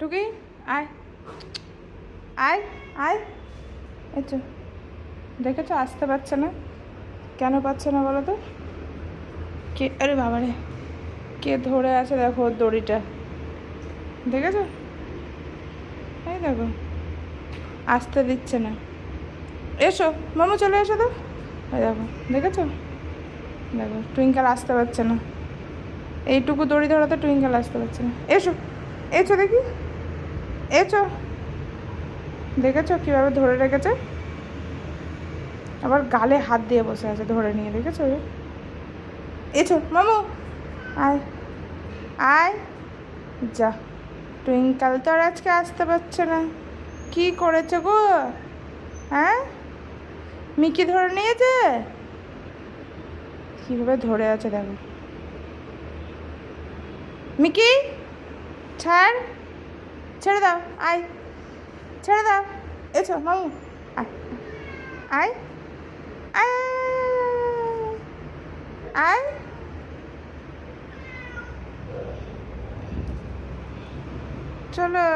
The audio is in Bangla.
টুকি আয় আয় আয়, এই তো দেখেছো আসতে পারছে না, কেন পারছে না বলো তো? কে, আরে বাবারে, কে ধরে আছে দেখো ওর দড়িটা, দেখেছো? এই দেখো, আসতে দিচ্ছে না। এসো মামু, চলে এসো তো। এই দেখো, দেখেছো? দেখো টুইঙ্কেল আসতে পারছে না, এইটুকু দড়ি ধরাতে টুইঙ্কেল আসতে পারছে না। এসো, এসো দেখি, এসো। দেখেছো কীভাবে ধরে রেখেছে, আবার গালে হাত দিয়ে বসে আছে ধরে নিয়ে, দেখেছো? এসো মামু, আয় আয়। যা, টুইঙ্কেল তো আর আজকে আসতে পারছে না। কি করেছে গো? হ্যাঁ, মিকি ধরে নিয়েছে, কীভাবে ধরে আছে দেখো। মিকি, ছাড়, ছেড়ে দাও, আয়, ছেড়ে দাও। এসো মামু, আয় আয় আয় আয়। চলো।